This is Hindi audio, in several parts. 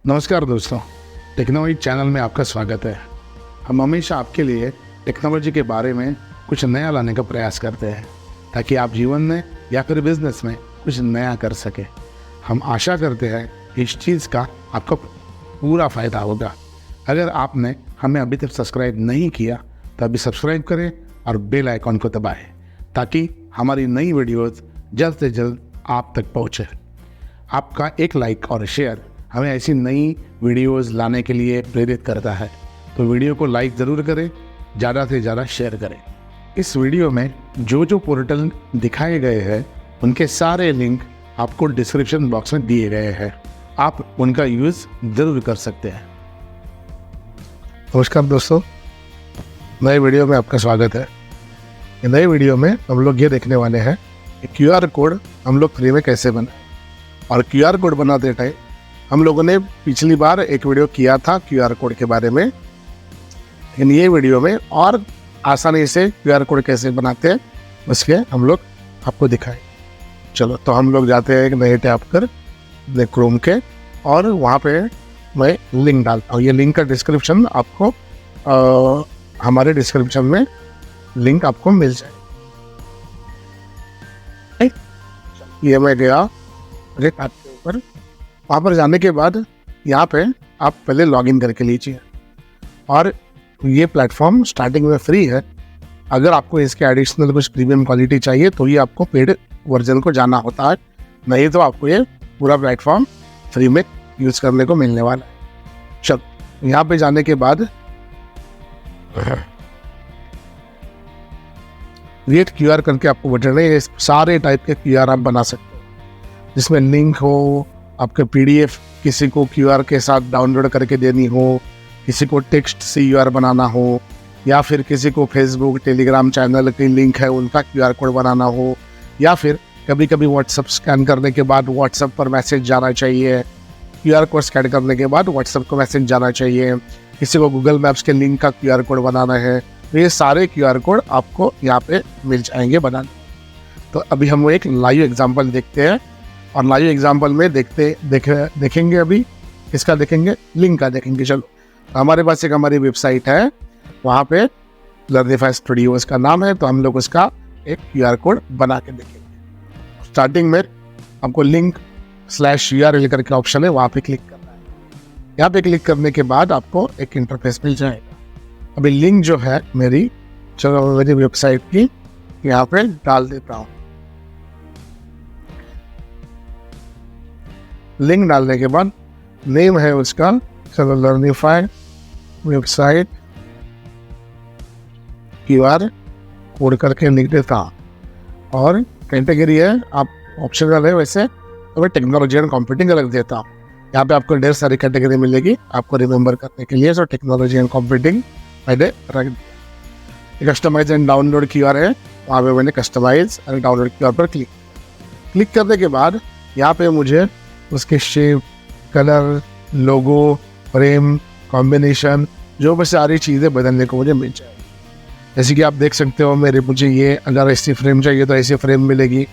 नमस्कार दोस्तों, टेक्नोलॉजी चैनल में आपका स्वागत है। हम हमेशा आपके लिए टेक्नोलॉजी के बारे में कुछ नया लाने का प्रयास करते हैं ताकि आप जीवन में या फिर बिजनेस में कुछ नया कर सके। हम आशा करते हैं कि इस चीज़ का आपको पूरा फ़ायदा होगा। अगर आपने हमें अभी तक सब्सक्राइब नहीं किया तो अभी सब्सक्राइब करें और बेल आइकॉन को दबाएं ताकि हमारी नई वीडियोज़ जल्द से जल्द आप तक पहुँचे। आपका एक लाइक और शेयर हमें ऐसी नई वीडियोस लाने के लिए प्रेरित करता है, तो वीडियो को लाइक ज़रूर करें, ज़्यादा से ज़्यादा शेयर करें। इस वीडियो में जो पोर्टल दिखाए गए हैं उनके सारे लिंक आपको डिस्क्रिप्शन बॉक्स में दिए गए हैं, आप उनका यूज़ ज़रूर कर सकते हैं। नमस्कार दोस्तों, नए वीडियो में आपका स्वागत है। नए वीडियो में हम लोग ये देखने वाले हैं कि QR कोड हम लोग फ्री में कैसे बनाएं। और QR कोड बनाते टाइम हम लोगों ने पिछली बार एक वीडियो किया था QR कोड के बारे में, लेकिन ये वीडियो में और आसानी से QR कोड कैसे बनाते हैं उसके हम लोग आपको दिखाएं। चलो तो हम लोग जाते हैं एक नए टैब पर क्रोम के, और वहाँ पे मैं लिंक डालता हूँ। ये लिंक का डिस्क्रिप्शन आपको हमारे डिस्क्रिप्शन में लिंक आपको मिल जाए। ये मैं गया टैब के ऊपर, वहाँ पर जाने के बाद यहाँ पे आप पहले लॉगिन करके लीजिए। और ये प्लेटफॉर्म स्टार्टिंग में फ्री है। अगर आपको इसके एडिशनल कुछ प्रीमियम क्वालिटी चाहिए तो ये आपको पेड वर्जन को जाना होता है, नहीं तो आपको ये पूरा प्लेटफॉर्म फ्री में यूज़ करने को मिलने वाला है। चलो यहाँ पे जाने के बाद क्रिएट QR करके आपको बटन है। सारे टाइप के QR आप बना सकते हो, जिसमें लिंक हो, आपके PDF किसी को QR के साथ डाउनलोड करके देनी हो, किसी को टेक्स्ट CUR बनाना हो, या फिर किसी को फेसबुक टेलीग्राम चैनल की लिंक है उनका QR कोड बनाना हो, या फिर कभी कभी व्हाट्सअप स्कैन करने के बाद व्हाट्सअप पर मैसेज जाना चाहिए, QR कोड स्कैन करने के बाद व्हाट्सअप को मैसेज जाना चाहिए, किसी को गूगल मैप्स के लिंक का QR कोड बनाना है, तो ये सारे QR कोड आपको यहाँ पे मिल जाएंगे बनाने। तो अभी हम एक लाइव एग्जाम्पल देखते हैं, और लाइव एग्जाम्पल में देखेंगे अभी इसका देखेंगे, लिंक का देखेंगे। चलो हमारे पास एक हमारी वेबसाइट है, वहाँ पे लर्निफाई स्टूडियोज का नाम है, तो हम लोग उसका एक QR कोड बना के देखेंगे। स्टार्टिंग में आपको लिंक /URL करके ऑप्शन है, वहाँ पे क्लिक करना है। यहाँ पे क्लिक करने के बाद आपको एक इंटरफेस मिल जाएगा। अभी लिंक जो है मेरी वेबसाइट की यहाँ पे डाल देता हूँ। लिंक डालने के बाद नेम है उसका, चलो लर्निफाई वेबसाइट QR कोड करके लिख देता हूँ। और कैटेगरी है आप ऑप्शनल है, वैसे तो मैं टेक्नोलॉजी एंड कंप्यूटिंग रख देता हूँ। यहाँ पे आपको ढेर सारी कैटेगरी मिलेगी आपको रिमेंबर करने के लिए, तो टेक्नोलॉजी एंड कंप्यूटिंग मैंने रख दिया। कस्टमाइज एंड डाउनलोड QR है, वहाँ पे मैंने कस्टमाइज एंड डाउनलोड QR पर क्लिक करने के बाद यहाँ पे मुझे उसके शेप, कलर, लोगो, फ्रेम, कॉम्बिनेशन, जो बस सारी चीज़ें बदलने को मुझे मिल जाएगी। जैसे कि आप देख सकते हो मुझे ये अगर ऐसी फ्रेम चाहिए तो ऐसी फ्रेम मिलेगी।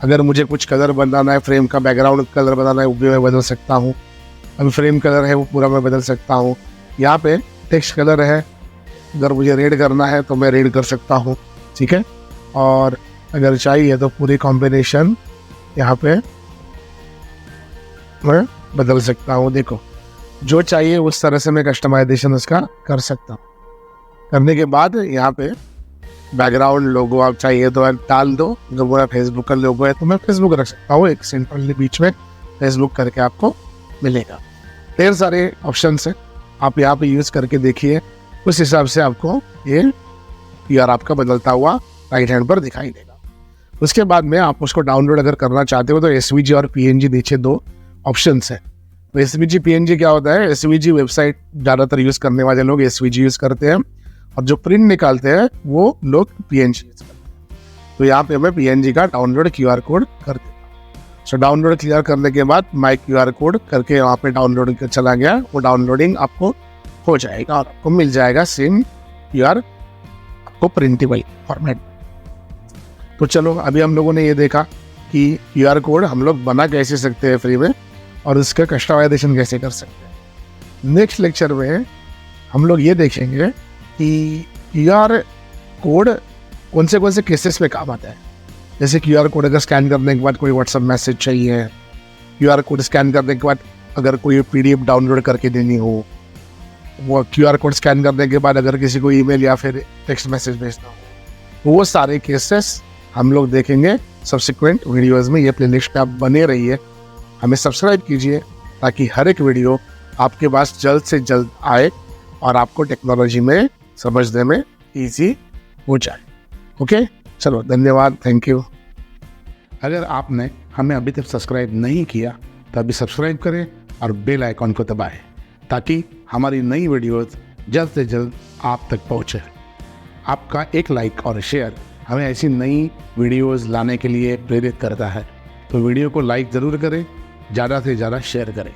अगर मुझे कुछ कलर बनाना है, फ्रेम का बैकग्राउंड कलर बनाना है, वो भी मैं बदल सकता हूँ। अभी फ्रेम कलर है वो पूरा मैं बदल सकता हूँ। यहाँ पे टेक्स्ट कलर है, अगर मुझे रेड करना है तो मैं रेड कर सकता हूँ, ठीक है। और अगर चाहिए तो पूरी कॉम्बिनेशन यहाँ पे मैं बदल सकता हूँ। देखो जो चाहिए उस तरह से मैं कस्टमाइजेशन उसका कर सकता हूँ। करने के बाद यहाँ पे बैकग्राउंड लोगो आप चाहिए तो आप डाल दो। अगर मेरा फेसबुक का लोगो है तो मैं फेसबुक रख सकता हूँ, एक सेंट्रल बीच में फेसबुक करके आपको मिलेगा। ढेर सारे ऑप्शन है, आप यहाँ पे यूज़ करके देखिए, उस हिसाब से आपको ये QR आपका बदलता हुआ राइट हैंड पर दिखाई देगा। उसके बाद में आप उसको डाउनलोड अगर करना चाहते हो तो SVG और PNG नीचे दो ऑप्शंस है। तो SVG PNG क्या होता है, SVG वेबसाइट ज़्यादातर यूज़ करने वाले लोग SVG यूज़ करते हैं, और जो प्रिंट निकालते हैं वो लोग PNG यूज़ करते हैं। तो यहाँ पे मैं PNG का डाउनलोड QR कोड कर देता हूँ। सो डाउनलोड क्लियर करने के बाद माई QR कोड करके वहाँ पे डाउनलोड चला गया, वो डाउनलोडिंग आपको हो जाएगा और आपको मिल जाएगा सेम QR आपको प्रिंटेबल फॉर्मेट। तो चलो अभी हम लोगों ने ये देखा कि QR कोड हम लोग बना कैसे सकते हैं फ्री में, और उसका कस्टमाइजेशन कैसे कर सकते हैं। नेक्स्ट लेक्चर में हम लोग ये देखेंगे कि QR कोड कौन से केसेस में काम आता है। जैसे QR कोड अगर स्कैन करने के बाद कोई व्हाट्सएप मैसेज चाहिए, QR कोड स्कैन करने के बाद अगर कोई PDF डाउनलोड करके देनी हो, वो QR कोड स्कैन करने के बाद अगर किसी को ईमेल या फिर टेक्स्ट मैसेज भेजना हो, वो सारे केसेस हम लोग देखेंगे सब्सिक्वेंट वीडियोज़ में। ये प्लेलिस्ट आप बने रहिए, हमें सब्सक्राइब कीजिए ताकि हर एक वीडियो आपके पास जल्द से जल्द आए और आपको टेक्नोलॉजी में समझने में ईजी हो जाए। ओके, चलो धन्यवाद, थैंक यू। अगर आपने हमें अभी तक सब्सक्राइब नहीं किया तो अभी सब्सक्राइब करें और बेल आइकॉन को दबाएं ताकि हमारी नई वीडियोस जल्द से जल्द आप तक पहुंचे। आपका एक लाइक और शेयर हमें ऐसी नई वीडियोस लाने के लिए प्रेरित करता है, तो वीडियो को लाइक ज़रूर करें, ज़्यादा से ज़्यादा शेयर करें।